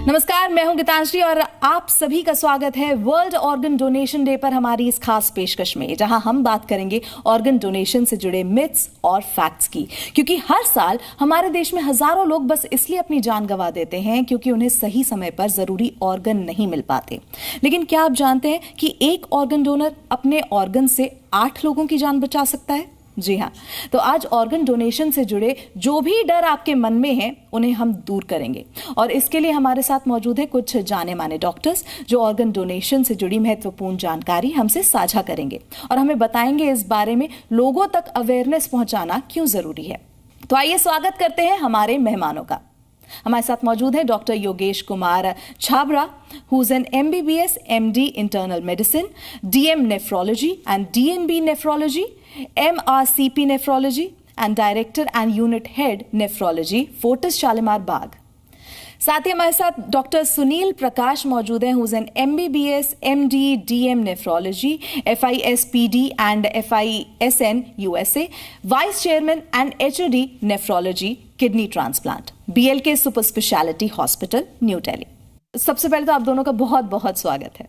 नमस्कार, मैं हूं गीतांजलि और आप सभी का स्वागत है वर्ल्ड ऑर्गन डोनेशन डे पर हमारी इस खास पेशकश में, जहां हम बात करेंगे ऑर्गन डोनेशन से जुड़े मिथ्स और फैक्ट्स की। क्योंकि हर साल हमारे देश में हजारों लोग बस इसलिए अपनी जान गंवा देते हैं क्योंकि उन्हें सही समय पर जरूरी ऑर्गन नहीं मिल पाते। लेकिन क्या आप जानते हैं कि एक ऑर्गन डोनर अपने ऑर्गन से 8 लोगों की जान बचा सकता है? जी हाँ, तो आज ऑर्गन डोनेशन से जुड़े जो भी डर आपके मन में हैं उन्हें हम दूर करेंगे। और इसके लिए हमारे साथ मौजूद है कुछ जाने माने डॉक्टर्स जो ऑर्गन डोनेशन से जुड़ी महत्वपूर्ण जानकारी हमसे साझा करेंगे और हमें बताएंगे इस बारे में लोगों तक अवेयरनेस पहुंचाना क्यों जरूरी है। तो आइए स्वागत करते हैं हमारे मेहमानों का। हमारे साथ मौजूद है doctor Yogesh Kumar Chhabra, who is an MBBS MD internal medicine, DM nephrology and DNB nephrology, MRCP nephrology and director and unit head nephrology, Fortis Shalimar Bagh। साथ ही हमारे साथ डॉक्टर सुनील प्रकाश मौजूद हैं, who is an MBBS MD DM nephrology, FISPD and FISN USA, vice chairman and HOD nephrology kidney transplant, BLK super speciality hospital new Delhi. सबसे पहले तो आप दोनों का बहुत बहुत स्वागत है।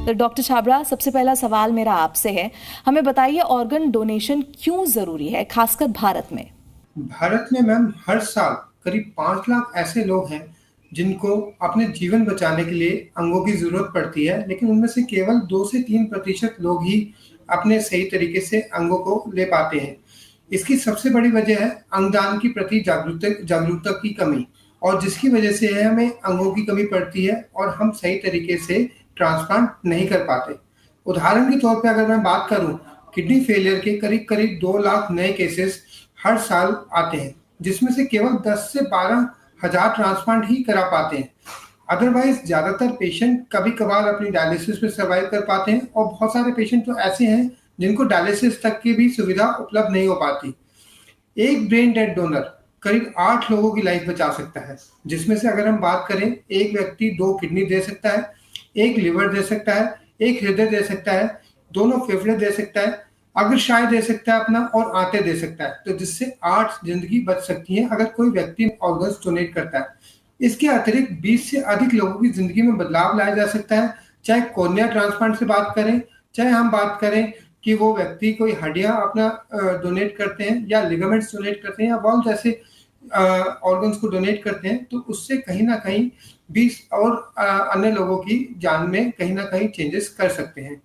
तो डॉक्टर छाबरा, सबसे पहला सवाल मेरा आपसे है, हमें बताइए ऑर्गन डोनेशन क्यों जरूरी है, खासकर भारत में? भारत में मैम हर साल करीब 5 लाख ऐसे लोग हैं जिनको अपने जीवन बचाने के लिए अंगों की जरूरत पड़ती है, लेकिन उनमें से केवल 2 से 3% लोग ही अपने सही तरीके से अंगों को ले पाते हैं। इसकी सबसे बड़ी वजह है अंगदान की प्रति जागरूकता की कमी, और जिसकी वजह से हमें अंगों की कमी पड़ती है और हम सही तरीके से ट्रांसप्लांट नहीं कर पाते। उदाहरण के तौर पे अगर मैं बात करूं, किडनी फेलियर के करीब करीब 2 लाख नए केसेस हर साल आते हैं, जिसमें से केवल 10 से 12 हजार ट्रांसप्लांट ही करा पाते हैं। अदरवाइज ज्यादातर पेशेंट कभी कभार अपनी डायलिसिस पे सर्वाइव कर पाते हैं, और बहुत सारे पेशेंट तो ऐसे हैं जिनको डायलिसिस तक की भी सुविधा उपलब्ध नहीं हो पाती। एक ब्रेन डेड डोनर करीब 8 लोगों की लाइफ बचा सकता है, जिसमें से अगर हम बात करें, एक व्यक्ति 2 किडनी दे सकता है, एक लिवर दे सकता है, एक हृदय दे सकता है, दोनों फेफड़े दे सकता है, अग्रशाय दे सकता है अपना, और आंतें दे सकता है। तो जिससे 8 जिंदगी बच सकती है अगर कोई व्यक्ति ऑर्गन्स डोनेट करता है। इसके अतिरिक्त 20 से अधिक लोगों की जिंदगी में बदलाव लाया जा सकता है, चाहे कोर्निया ट्रांसप्लांट से बात करें, चाहे हम बात करें कि वो व्यक्ति कोई हड्डियां अपना डोनेट करते हैं, या लिगामेंट्स डोनेट करते हैं, या बॉल जैसे ऑर्गन्स को डोनेट करते हैं, तो उससे कहीं ना कहीं 20 और अन्य लोगों की जान में कहीं ना कहीं चेंजेस कर सकते हैं।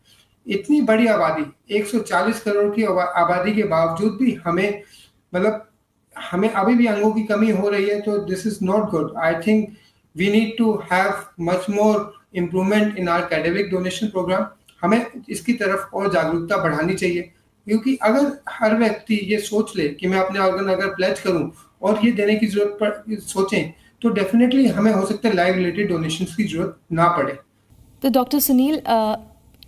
इतनी बड़ी आबादी, 140 करोड़ की आबादी के बावजूद भी हमें अभी भी अंगों की कमी हो रही है, तो this is not good. I think we need to have much more improvement in our cadaveric donation program. हमें इसकी तरफ और जागरूकता बढ़ानी चाहिए, क्योंकि अगर हर व्यक्ति ये सोच ले कि मैं अपने ऑर्गन अगर प्लेज करूं और ये देने की जरूरत पर सोचें, तो डेफिनेटली हमें हो सकता है लाइफ रिलेटेड डोनेशंस की जरूरत ना पड़े। तो डॉक्टर सुनील,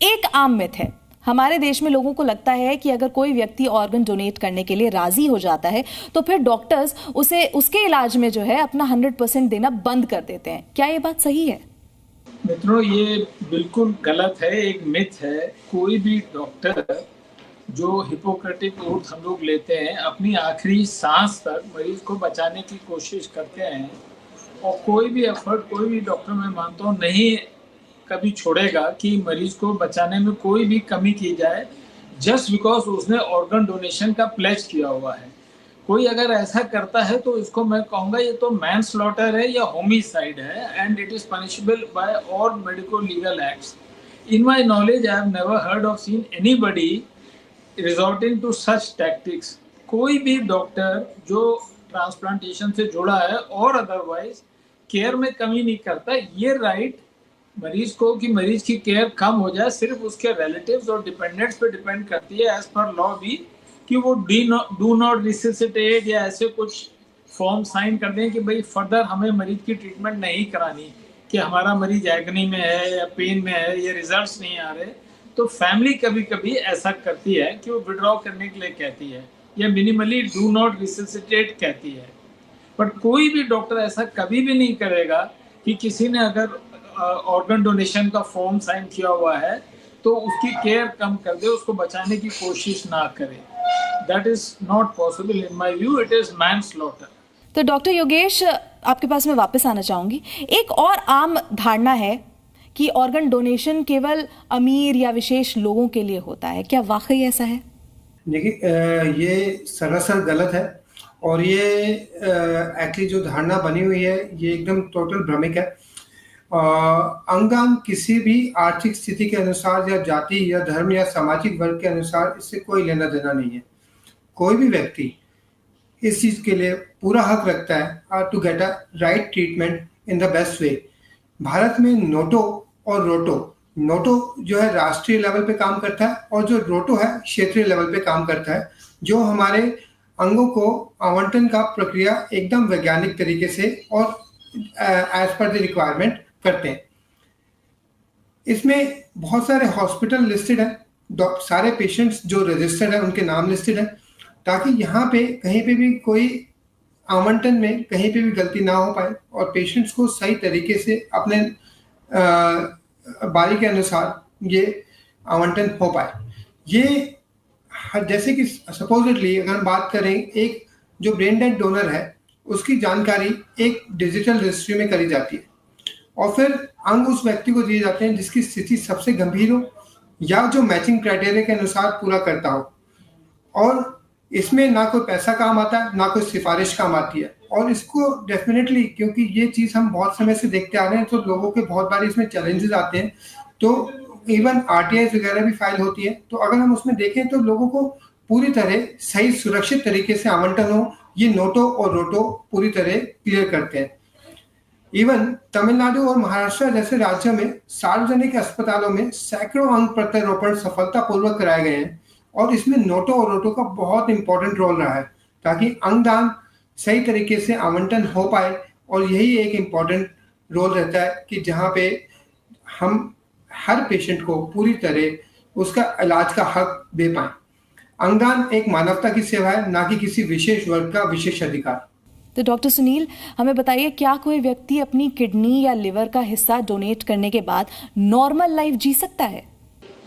एक आम मिथ है हमारे देश में, लोगों को लगता है कि अगर कोई व्यक्ति ऑर्गन डोनेट करने के लिए राजी हो जाता है तो फिर डॉक्टर्स उसे उसके इलाज में जो है अपना 100% देना बंद कर देते हैं। क्या ये बात सही है? मित्रों, ये बिल्कुल गलत है, एक मिथ है। कोई भी डॉक्टर जो हिपोक्रेटिक ओथ हम लोग लेते हैं, अपनी आखिरी सांस तक मरीज को बचाने की कोशिश करते हैं, और कोई भी एफर्ट कोई भी डॉक्टर, मैं मानता हूँ, नहीं कभी छोड़ेगा कि मरीज को बचाने में कोई भी कमी की जाए जस्ट बिकॉज उसने ऑर्गन डोनेशन का प्लेज किया हुआ है। कोई अगर ऐसा करता है तो इसको मैं कहूँगा ये तो मैन स्लॉटर है या होमिसाइड है, and it is punishable by all medico legal acts. In my knowledge I have never heard of seen anybody resorting to such tactics. कोई भी डॉक्टर जो ट्रांसप्लांटेशन से जुड़ा है और अदरवाइज केयर में कमी नहीं करता, ये राइट मरीज को कि मरीज की केयर कम हो जाए सिर्फ उसके रिलेटिव्स और डिपेंडेंट्स पे डिपेंड करती है, एज पर लॉ भी, कि वो डू नॉट रिससिटेट या ऐसे कुछ फॉर्म साइन कर दें कि भाई फर्दर हमें मरीज की ट्रीटमेंट नहीं करानी, कि हमारा मरीज एगनी में है या पेन में है या रिजल्ट्स नहीं आ रहे। तो फैमिली कभी कभी ऐसा करती है कि वो विड्रॉ करने के लिए कहती है, या मिनिमली डू नॉट रिससिटेट कहती है। बट कोई भी डॉक्टर ऐसा कभी भी नहीं करेगा कि किसी ने अगर ऑर्गन डोनेशन का फॉर्म साइन किया हुआ है तो उसकी केयर कम कर दे, उसको बचाने की कोशिश ना करे। that is not possible in my view. It is manslaughter. तो डॉक्टर योगेश, आपके पास मैं वापस आना चाहूंगी। एक और आम धारणा है कि ऑर्गन डोनेशन केवल अमीर या विशेष लोगों के लिए होता है, क्या वाकई ऐसा है? देखिए, ये सरासर गलत है और ये एक्चुअली जो धारणा बनी हुई है ये एकदम टोटल भ्रमिक है। अंगदान किसी भी आर्थिक स्थिति के अनुसार या जाति या धर्म या सामाजिक वर्ग के अनुसार इससे कोई लेना देना नहीं है। कोई भी व्यक्ति इस चीज के लिए पूरा हक रखता है to get a right treatment in the best way. भारत में नोटो और नोटो जो है राष्ट्रीय लेवल पे काम करता है और जो रोटो है क्षेत्रीय लेवल पे काम करता है, जो हमारे अंगों को आवंटन का प्रक्रिया एकदम वैज्ञानिक तरीके से और एज पर द रिक्वायरमेंट करते हैं। इसमें बहुत सारे हॉस्पिटल लिस्टेड है, सारे पेशेंट्स जो रजिस्टर्ड है उनके नाम लिस्टेड है, ताकि यहाँ पे कहीं पे भी कोई आवंटन में कहीं पे भी गलती ना हो पाए और पेशेंट्स को सही तरीके से अपने बारी के अनुसार ये आवंटन हो पाए। ये जैसे कि सपोजिटली अगर हम बात करें, एक जो ब्रेन डेड डोनर है उसकी जानकारी एक डिजिटल रजिस्ट्री में करी जाती है और फिर अंग उस व्यक्ति को दिए जाते हैं जिसकी स्थिति सबसे गंभीर हो या जो मैचिंग क्राइटेरिया के अनुसार पूरा करता हो। और इसमें ना कोई पैसा काम आता है ना कोई सिफारिश काम आती है। और इसको डेफिनेटली, क्योंकि ये चीज़ हम बहुत समय से देखते आ रहे हैं, तो लोगों के बहुत बार इसमें चैलेंजेस आते हैं, तो इवन आरटीआई वगैरह भी फाइल होती है। तो अगर हम उसमें देखें तो लोगों को पूरी तरह सही सुरक्षित तरीके से आवंटन हो, ये नोटो और रोटो पूरी तरह क्लियर करते हैं। इवन तमिलनाडु और महाराष्ट्र जैसे राज्यों में सार्वजनिक अस्पतालों में सैकड़ों अंग प्रत्यारोपण सफलतापूर्वक कराए गए हैं और इसमें नोटो और रोटो का बहुत इंपॉर्टेंट रोल रहा है ताकि अंगदान सही तरीके से आवंटन हो पाए। और यही एक इम्पॉर्टेंट रोल रहता है कि जहाँ पे हम हर पेशेंट को पूरी तरह उसका इलाज का हक दे पाएं। अंगदान एक मानवता की सेवा है, ना कि किसी विशेष वर्ग का विशेष अधिकार। तो डॉक्टर सुनील, हमें बताइए, क्या कोई व्यक्ति अपनी किडनी या लिवर का हिस्सा डोनेट करने के बाद नॉर्मल लाइफ जी सकता है?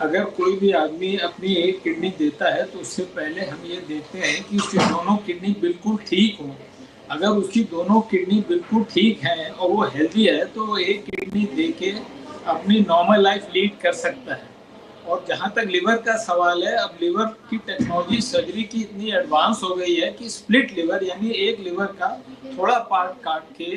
अगर कोई भी आदमी अपनी एक किडनी देता है तो उससे पहले हम ये देखते हैं कि उसकी दोनों किडनी बिल्कुल ठीक हो। अगर उसकी दोनों किडनी बिल्कुल ठीक हैं और वो हेल्दी है तो वो एक किडनी दे के अपनी नॉर्मल लाइफ लीड कर सकता है। और जहाँ तक लिवर का सवाल है, अब लिवर की टेक्नोलॉजी सर्जरी की इतनी एडवांस हो गई है कि स्प्लिट लिवर यानी एक लिवर का थोड़ा पार्ट काट के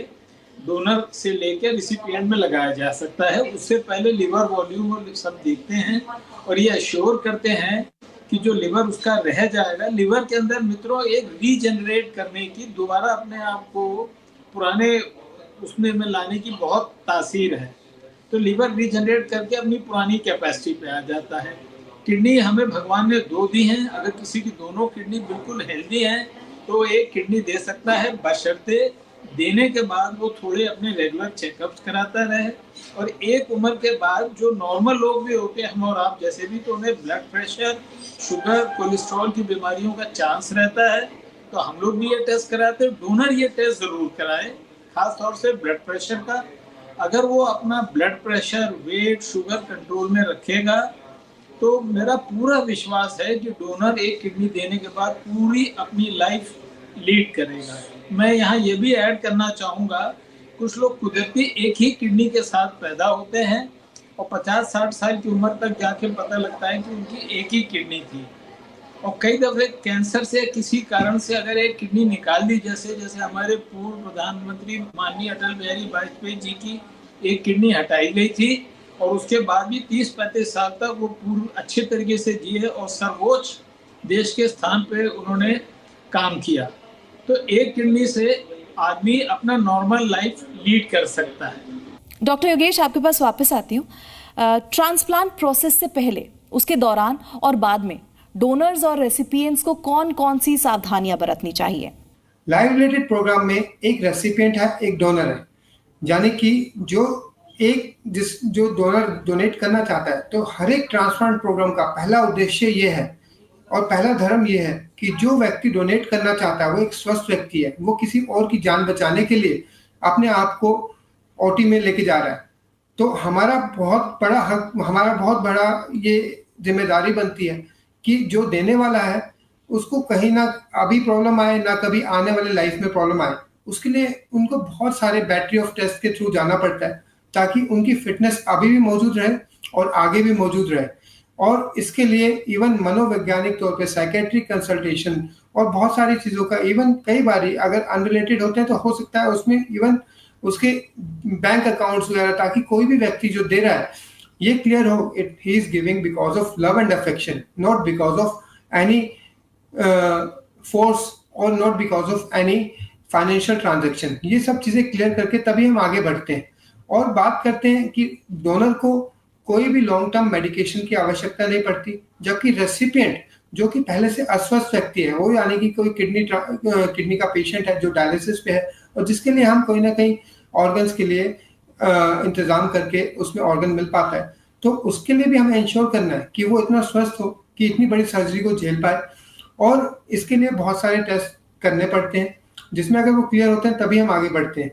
डोनर से लेकर रिसिपिएंट में लगाया जा सकता है। उससे पहले लिवर वॉल्यूम और सब देखते हैं और ये अश्योर करते हैं कि जो लिवर उसका रह जाएगा। लिवर के अंदर मित्रों एक रीजनरेट करने की, दोबारा अपने आप को पुराने उसमें में लाने की बहुत तासीर है। तो लिवर रीजनरेट करके अपनी पुरानी कैपेसिटी पे आ जाता है। किडनी हमें भगवान ने दो दी हैं। अगर किसी की दोनों किडनी बिल्कुल हेल्दी हैं तो एक किडनी दे सकता है, बशर्ते देने के बाद वो थोड़े अपने रेगुलर चेकअप्स कराता रहे। और एक उम्र के बाद जो नॉर्मल लोग भी होते हैं, हम और आप जैसे भी, तो उन्हें ब्लड प्रेशर, शुगर, कोलेस्ट्रॉल की बीमारियों का चांस रहता है। तो हम लोग भी ये टेस्ट कराते हैं। डोनर ये टेस्ट जरूर कराए, खास तौर से ब्लड प्रेशर का। अगर वो अपना blood pressure, weight, sugar control में रखेगा तो मेरा पूरा विश्वास है कि डोनर एक किडनी देने के बाद पूरी अपनी लाइफ लीड करेगा। मैं यहाँ ये भी ऐड करना चाहूँगा, कुछ लोग कुदरती एक ही किडनी के साथ पैदा होते हैं और 50-60 साल की उम्र तक जाके पता लगता है कि उनकी एक ही किडनी थी। और कई दफे कैंसर से किसी कारण से अगर एक किडनी निकाल दी, जैसे हमारे पूर्व प्रधानमंत्री माननीय अटल बिहारी वाजपेयी जी की एक किडनी हटाई गई थी और उसके बाद भी 30-35 साल तक वो पूर्ण अच्छे तरीके से जिए और सर्वोच्च देश के स्थान पे उन्होंने काम किया। तो एक किडनी से आदमी अपना नॉर्मल लाइफ लीड कर सकता है। डॉक्टर योगेश, आपके पास वापस आती हूँ। ट्रांसप्लांट प्रोसेस से पहले, उसके दौरान और बाद में डोनर्स और रेसिपिएंट्स को कौन कौन सी सावधानियां बरतनी चाहिए? लाइव रिलेटेड प्रोग्राम में एक रेसिपिएंट है, एक डोनर है। यानी कि जो डोनर डोनेट करना चाहता है, तो हर एक ट्रांसप्लांट प्रोग्राम का पहला उद्देश्य ये है और पहला धर्म ये है कि जो व्यक्ति डोनेट करना चाहता है वो एक स्वस्थ व्यक्ति है, वो किसी और की जान बचाने के लिए अपने आप को ओटी में लेके जा रहा है। तो हमारा बहुत बड़ा हक, हमारा बहुत बड़ा ये जिम्मेदारी बनती है कि जो देने वाला है उसको कहीं ना अभी प्रॉब्लम आए ना कभी आने वाले लाइफ में प्रॉब्लम आए, उसके लिए उनको बहुत सारे बैटरी ऑफ टेस्ट के थ्रू जाना पड़ता है ताकि उनकी फिटनेस अभी भी मौजूद रहे और आगे भी मौजूद रहे। और इसके लिए इवन मनोवैज्ञानिक तौर पे साइकेट्रिक कंसल्टेशन और बहुत सारी चीज़ों का, इवन कई बारी अगर अनरिलेटेड होते हैं तो हो सकता है उसमें इवन उसके बैंक अकाउंट्स वगैरह, ताकि कोई भी व्यक्ति जो दे रहा है ये क्लियर हो it he is giving because of love and affection, not because of any force और not because of any financial transaction. ये सब चीजें क्लियर करके तभी हम आगे बढ़ते हैं। और बात करते हैं कि डोनर को कोई भी लॉन्ग टर्म मेडिकेशन की आवश्यकता नहीं पड़ती, जबकि रेसिपिएंट जो कि पहले से अस्वस्थ व्यक्ति है, वो यानी कि कोई किडनी का पेशेंट है जो डायलिसिस पे है और जिसके लिए हम कोई ना कहीं ऑर्गन्स के लिए इंतजाम करके उसमें ऑर्गन मिल पाता है, तो उसके लिए भी हमें इंश्योर करना है कि वो इतना स्वस्थ हो कि इतनी बड़ी सर्जरी को झेल पाए। और इसके लिए बहुत सारे टेस्ट करने पड़ते हैं जिसमें अगर वो क्लियर होते हैं तभी हम आगे बढ़ते हैं।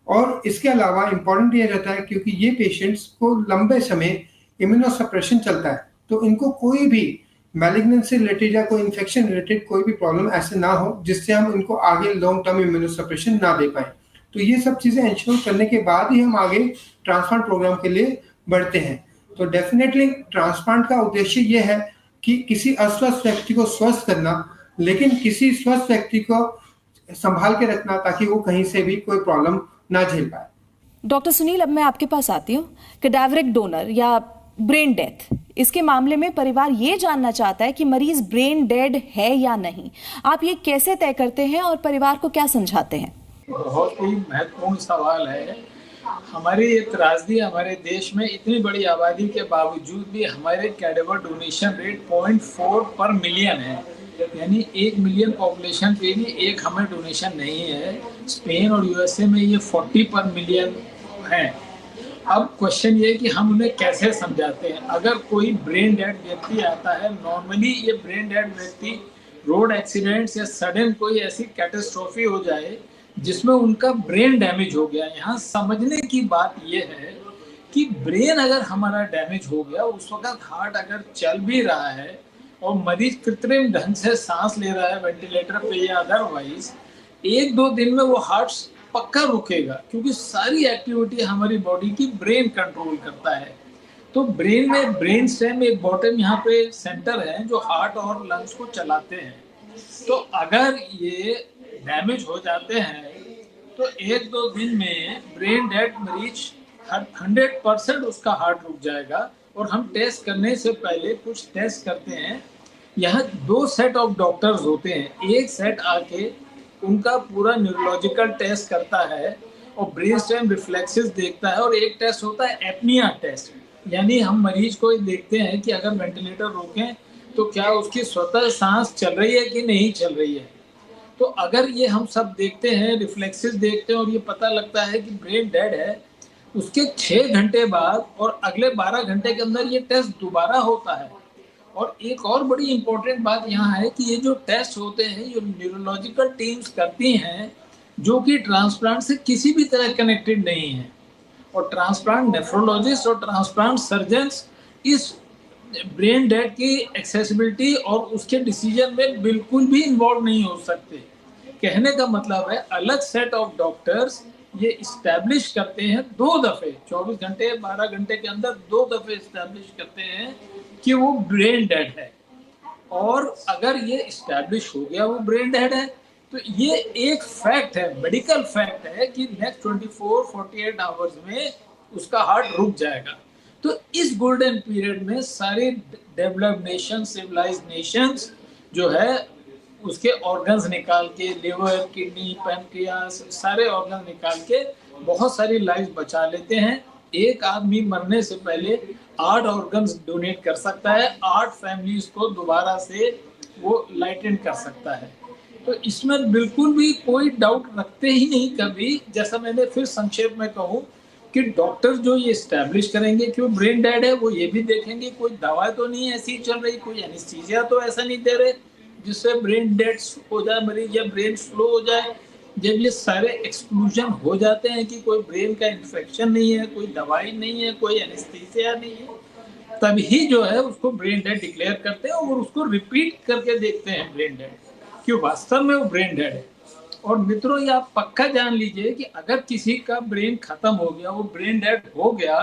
और इसके अलावा इम्पॉर्टेंट ये रहता है क्योंकि ये पेशेंट्स को लंबे समय इम्यूनोसप्रेशन चलता है, तो इनको कोई भी मैलिग्नेंसी से रिलेटेड या कोई इन्फेक्शन रिलेटेड कोई भी प्रॉब्लम ऐसे ना हो जिससे हम इनको आगे लॉन्ग टर्म इम्यूनोसप्रेशन ना दे पाए। तो ये सब चीज़ें इंश्योर करने के बाद ही हम आगे ट्रांसप्लांट प्रोग्राम के लिए बढ़ते हैं। तो डेफिनेटली ट्रांसप्लांट का उद्देश्य ये है कि किसी अस्वस्थ व्यक्ति को स्वस्थ करना, लेकिन किसी स्वस्थ व्यक्ति को संभाल के रखना ताकि वो कहीं से भी कोई प्रॉब्लम ना झेल पाए। डॉक्टर सुनील, अब मैं आपके पास आती हूँ। कैडावरिक डोनर या ब्रेन डेथ, इसके मामले में परिवार ये जानना चाहता है कि मरीज ब्रेन डेड है या नहीं। आप ये कैसे तय करते हैं और परिवार को क्या समझाते हैं? बहुत ही महत्वपूर्ण सवाल है। हमारी ये त्रासदी, हमारे देश में इतनी बड़ी आबादी के बावजूद भी हमारे कैडेवर डोनेशन रेट 0.4 पर मिलियन है, यानी 1 मिलियन पॉपुलेशन पे भी एक हमें डोनेशन नहीं है। स्पेन और यूएसए में ये 40 पर मिलियन है। अब क्वेश्चन ये कि हम उन्हें कैसे समझाते हैं। अगर कोई ब्रेन डेड व्यक्ति आता है, नॉर्मली ये ब्रेन डेड व्यक्ति रोड एक्सीडेंट्स या सडन कोई ऐसी कैटास्ट्रोफी हो जाए जिसमें उनका ब्रेन डैमेज हो गया। यहाँ समझने की बात यह है कि ब्रेन अगर हमारा डैमेज हो गया, उस वक्त हार्ट अगर चल भी रहा है और मरीज कृत्रिम ढंग से सांस ले रहा है वेंटिलेटर पे या अदरवाइज, 1-2 दिन में वो हार्ट पक्का रुकेगा, क्योंकि सारी एक्टिविटी हमारी बॉडी की ब्रेन कंट्रोल करता है। तो ब्रेन में ब्रेन स्टेम, एक बॉटम यहाँ पे सेंटर है जो हार्ट और लंग्स को चलाते हैं। तो अगर ये डैमेज हो जाते हैं तो 1-2 दिन में ब्रेन डेड मरीज 100% उसका हार्ट रुक जाएगा। और हम टेस्ट करने से पहले कुछ टेस्ट करते हैं। यहाँ 2 सेट ऑफ डॉक्टर्स होते हैं। एक सेट आके उनका पूरा न्यूरोलॉजिकल टेस्ट करता है और ब्रेन स्टेम रिफ्लेक्सेस देखता है, और एक टेस्ट होता है एपनिया टेस्ट, यानी हम मरीज को देखते हैं कि अगर वेंटिलेटर रोकें तो क्या उसकी स्वतः सांस चल रही है कि नहीं चल रही है। तो अगर ये हम सब देखते हैं, रिफ्लेक्सेस देखते हैं और ये पता लगता है कि ब्रेन डेड है, उसके 6 घंटे बाद और अगले 12 घंटे के अंदर ये टेस्ट दोबारा होता है। और एक और बड़ी इंपॉर्टेंट बात यहाँ है कि ये जो टेस्ट होते हैं ये न्यूरोलॉजिकल टीम्स करती हैं जो कि ट्रांसप्लांट से किसी भी तरह कनेक्टेड नहीं है। और ट्रांसप्लांट नेफ्रोलॉजिस्ट और ट्रांसप्लांट सर्जन्स इस ब्रेन डेड की एक्सेसिबिलिटी और उसके डिसीजन में बिल्कुल भी इन्वॉल्व नहीं हो सकते। कहने का मतलब है अलग सेट ऑफ डॉक्टर्स ये इस्टेब्लिश करते हैं 2 दफे, 24 घंटे 12 घंटे के अंदर 2 दफे इस्टेब्लिश करते हैं कि वो ब्रेन डेड है। और अगर ये इस्टेब्लिश हो गया वो ब्रेन डेड है तो ये एक फैक्ट है, मेडिकल फैक्ट है कि नेक्स्ट 24-48 आवर्स में उसका हार्ट रुक जाएगा। तो इस गोल्डन पीरियड में सारे डेवलप्ड नेशन, सिविलाइज्ड नेशंस जो है उसके ऑर्गन्स निकाल के, लिवर, किडनी, पैनक्रियास, सारे ऑर्गन निकाल के बहुत सारी लाइफ बचा लेते हैं। एक आदमी मरने से पहले 8 ऑर्गन्स डोनेट कर सकता है, 8 फैमिलीज को दोबारा से वो लाइटन कर सकता है। तो इसमें बिल्कुल भी कोई डाउट रखते ही नहीं कभी। जैसा मैंने फिर संक्षेप में कहूँ कि डॉक्टर जो ये इस्टेब्लिश करेंगे कि वो ब्रेन डेड है, वो ये भी देखेंगे कोई दवा तो नहीं ऐसी चल रही, कोई एनेस्थीसिया तो ऐसा नहीं दे रहे जिससे ब्रेन डेड हो जाए मरीज या ब्रेन स्लो हो जाए। जब ये सारे एक्सक्लूजन हो जाते हैं कि कोई ब्रेन का इन्फेक्शन नहीं है, कोई दवाई नहीं है, कोई एनेस्थीसिया नहीं है, तभी जो है उसको ब्रेन डेड डिक्लेयर करते हैं और उसको रिपीट करके देखते हैं ब्रेन डेड, कि वास्तव में वो ब्रेन डेड है। और मित्रों, ये आप पक्का जान लीजिए कि अगर किसी का ब्रेन खत्म हो गया, वो ब्रेन डेड हो गया,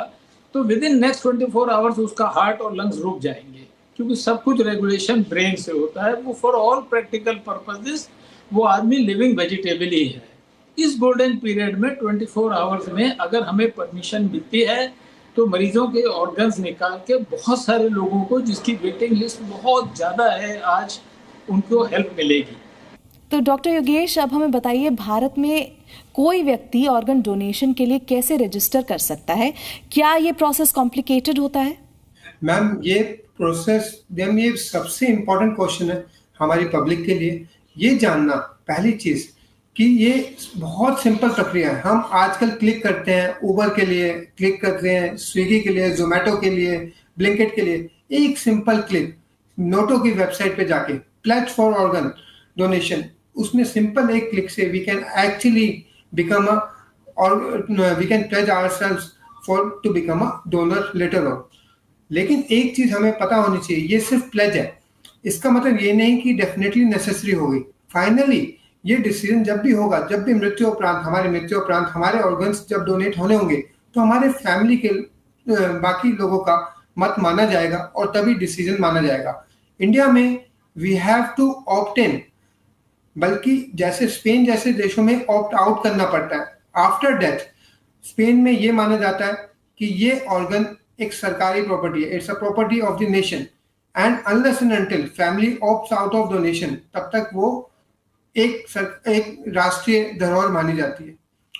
तो विद इन नेक्स्ट 24 आवर्स उसका हार्ट और लंग्स रुक जाएंगे, क्योंकि सब कुछ रेगुलेशन ब्रेन से होता है। वो फॉर ऑल प्रैक्टिकल पर्पसेस वो आदमी लिविंग वेजिटेबल ही है। इस गोल्डन पीरियड में 24 आवर्स में अगर हमें परमिशन मिलती है तो मरीजों के ऑर्गन्स निकाल के बहुत सारे लोगों को, जिसकी वेटिंग लिस्ट बहुत ज़्यादा है आज, उनको हेल्प मिलेगी। तो डॉक्टर योगेश, अब हमें बताइए, भारत में कोई व्यक्ति ऑर्गन डोनेशन के लिए कैसे रजिस्टर कर सकता है? क्या ये प्रोसेस कॉम्प्लिकेटेड होता है? मैम, ये प्रोसेस, ये सबसे इम्पोर्टेंट क्वेश्चन है हमारी पब्लिक के लिए, ये जानना पहली चीज़ कि ये बहुत सिंपल प्रक्रिया है। हम आजकल क्लिक करते हैं, उबर के लिए क्लिक करते हैं, स्विगी के लिए, जोमेटो के लिए, ब्लिंकिट के लिए, एक सिंपल क्लिक नोटो की वेबसाइट पे जाके प्लेज फॉर ऑर्गन डोनेशन, उसमें सिंपल एक क्लिक से we can actually become a, और we can pledge ourselves for to become a donor later on. लेकिन एक चीज हमें पता होनी चाहिए, ये सिर्फ प्लेज है, इसका मतलब ये नहीं कि डेफिनेटली नेसेसरी होगी। फाइनली ये डिसीजन जब भी होगा, जब भी मृत्यु उपरांत हमारे ऑर्गन्स जब डोनेट होने होंगे, तो हमारे फैमिली के बाकी लोगों का मत माना जाएगा और तभी डिसीजन माना जाएगा। इंडिया में we have to opt in, बल्कि जैसे स्पेन जैसे देशों में ऑप्ट आउट करना पड़ता है आफ्टर डेथ। स्पेन में ये माना जाता है कि ये ऑर्गन एक सरकारी प्रॉपर्टी है, it's a property of the nation, and unless and until family opts out of donation, तब तक वो एक राष्ट्रीय धरोहर मानी जाती है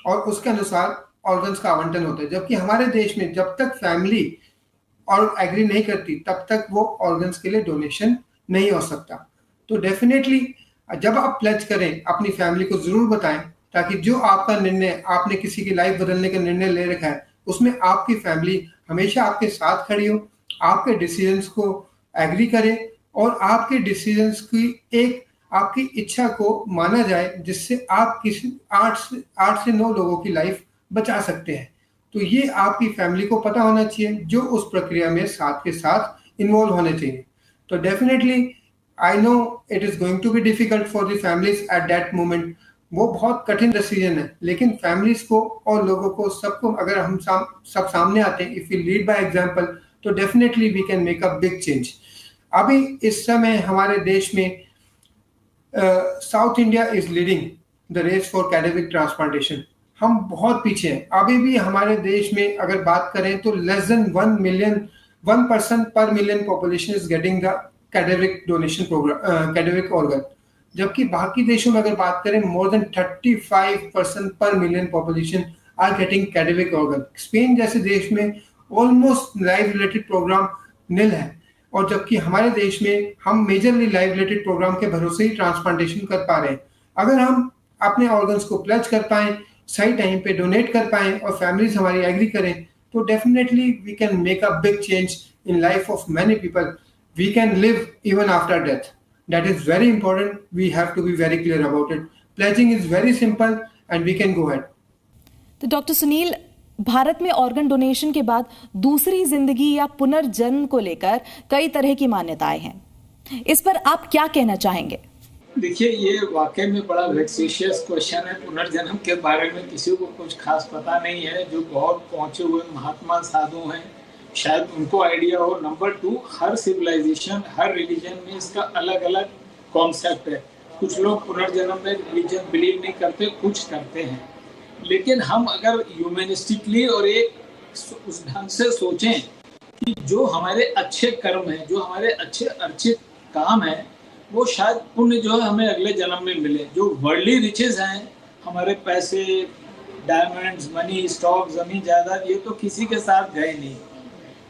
और उसके अनुसार ऑर्गन्स का आवंटन होता है। जबकि हमारे देश में जब तक फैमिली और एग्री नहीं करती, तब तक वो ऑर्गन्स के लिए डोनेशन नहीं हो सकता। तो डेफिनेटली जब आप प्लेज करें, अपनी फैमिली को जरूर बताएं, ताकि जो आपका निर्णय, आपने किसी की लाइफ बदलने का निर्णय ले रखा है, उसमें आपकी फैमिली हमेशा आपके साथ खड़ी हो, आपके डिसीजंस को एग्री करे और आपके डिसीजंस की एक आपकी इच्छा को माना जाए, जिससे आप किसी 8 से 9 लोगों की लाइफ बचा सकते हैं। तो ये आपकी फैमिली को पता होना चाहिए, जो उस प्रक्रिया में साथ के साथ इन्वॉल्व होने चाहिए। तो definitely I know it is going to be difficult for the families at that moment, वो बहुत कठिन डिसीजन है, लेकिन फैमिलीज को और लोगों को, सबको अगर हम सब सामने आते हैं, if we lead by example, तो definitely we can make a big change. अभी इस समय हमारे देश में south India is leading the race for cadaveric transplantation. हम बहुत पीछे हैं। अभी भी हमारे देश में अगर बात करें तो less than 1% per million population is getting the cadaveric donation program, cadaveric organ, जबकि बाकी देशों में अगर बात करें मोर than 35% per million population are getting cadaveric organ. Spain जैसे देश में almost life related program nil है, और जबकि हमारे देश में हम मेजरली लाइफ रिलेटेड प्रोग्राम के भरोसे ही ट्रांसप्लांटेशन कर पा रहे हैं। अगर हम अपने ऑर्गन्स को प्लेज कर पाएं, सही टाइम पे डोनेट कर पाएं और फैमिलीज हमारी एग्री करें, तो definitely we can make a big change in life of many people. We can live even after death. That is very important. We have to be very clear about it. Pledging is very simple and we can go ahead. तो doctor Sunil, Bharat में organ donation के बाद दूसरी जिंदगी या पुनर्जन्म को लेकर कई तरह की मान्यताएं हैं, इस पर आप क्या कहना चाहेंगे? देखिए, ये वाकई में बड़ा वेक्सिशियस क्वेश्चन है। पुनर्जन्म के बारे में किसी को कुछ खास पता नहीं है। जो बहुत पहुंचे हुए महात्मा साधु हैं, शायद उनको आइडिया हो। नंबर 2, हर सिविलाइजेशन, हर रिलीजन में इसका अलग अलग कॉन्सेप्ट है। कुछ लोग पुनर्जन्म में रिलीजन बिलीव नहीं करते, कुछ करते हैं। लेकिन हम अगर ह्यूमनिस्टिकली और एक उस ढंग से सोचें कि जो हमारे अच्छे कर्म हैं, जो हमारे अच्छे अर्चित काम हैं, वो शायद पुण्य जो है हमें अगले जन्म में मिले। जो वर्ल्डली रिचेज हैं, हमारे पैसे, डायमंड्स, मनी, स्टॉक, जमीन जायदाद, ये तो किसी के साथ गए नहीं।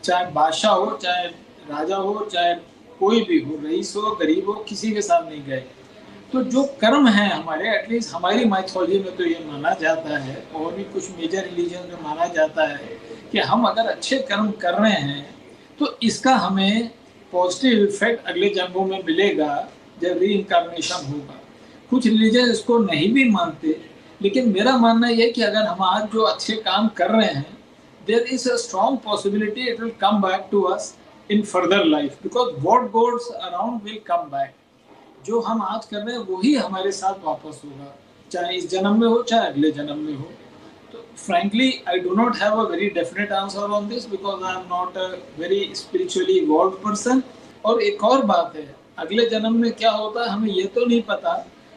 चाहे बादशाह हो, चाहे राजा हो, चाहे कोई भी हो, रईस हो, गरीब हो, किसी के साथ नहीं गए। तो जो कर्म हैं हमारे, एटलीस्ट हमारी माइथोलॉजी में तो ये माना जाता है, और भी कुछ मेजर रिलीजन में माना जाता है कि हम अगर अच्छे कर्म कर रहे हैं तो इसका हमें पॉजिटिव इफेक्ट अगले जन्मों में मिलेगा जब रीइंकार्नेशन होगा। कुछ रिलीजन इसको नहीं भी मानते, लेकिन मेरा मानना यह है कि अगर हम आज जो अच्छे काम कर रहे हैं, there is a strong possibility it will come back to us in further life, because what goes around will come back. जो हम आज कर रहे हैं वही हमारे साथ वापस होगा, चाहे इस जन्म में हो चाहे अगले जन्म में हो. तो frankly I do not have a very definite answer on this because I am not a very spiritually evolved person. और एक और बात है, अगले जन्म में क्या होता है हमें ये तो नहीं पता,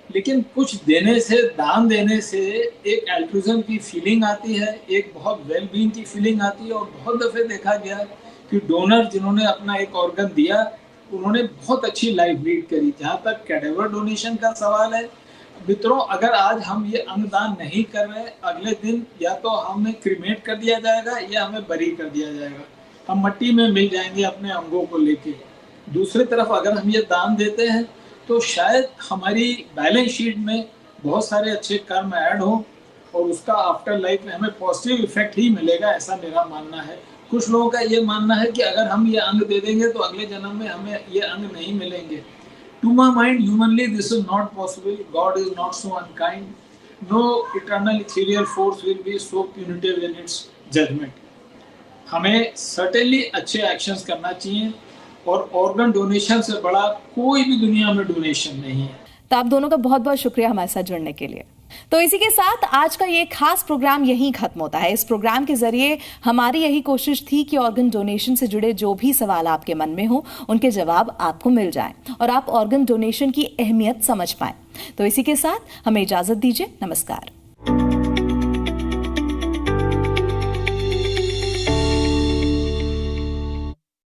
लेकिन कुछ देने से, दान देने से एक एल्ट्रुइज्म की फीलिंग आती है, एक बहुत वेल बीइंग की फीलिंग आती है. और बहुत दफ़े देखा गया कि डोनर जिन्होंने अपना एक ऑर्गन दिया उन्होंने बहुत अच्छी लाइफ लीड करी. जहाँ तक कैडेवर डोनेशन का सवाल है मित्रों, अगर आज हम ये अंगदान नहीं कर रहे, अगले दिन या तो हमें क्रीमेट कर दिया जाएगा या हमें बरी कर दिया जाएगा, हम मिट्टी में मिल जाएंगे अपने अंगों को लेके. दूसरी तरफ अगर हम ये दान देते हैं तो शायद हमारी बैलेंस शीट में बहुत सारे अच्छे कर्म ऐड हो और उसका आफ्टर लाइफ में हमें पॉजिटिव इफेक्ट ही मिलेगा, ऐसा मेरा मानना है. कुछ लोगों का ये मानना है कि अगर हम ये अंग दे देंगे तो अगले जन्म में हमें ये अंग नहीं मिलेंगे. To my mind humanly this is not possible. God is not so unkind. No eternal ethereal force will be so punitive in its judgment. हमें सर्टेनली अच्छे एक्शंस करना चाहिए और ऑर्गन डोनेशन से बड़ा कोई भी दुनिया में डोनेशन नहीं है. तो आप दोनों का बहुत बहुत शुक्रिया हमारे साथ जुड़ने के लिए. तो इसी के साथ आज का ये खास प्रोग्राम यहीं खत्म होता है. इस प्रोग्राम के जरिए हमारी यही कोशिश थी कि ऑर्गन डोनेशन से जुड़े जो भी सवाल आपके मन में हो उनके जवाब आपको मिल जाएं और आप ऑर्गन डोनेशन की अहमियत समझ पाएं. तो इसी के साथ हमें इजाजत दीजिए. नमस्कार.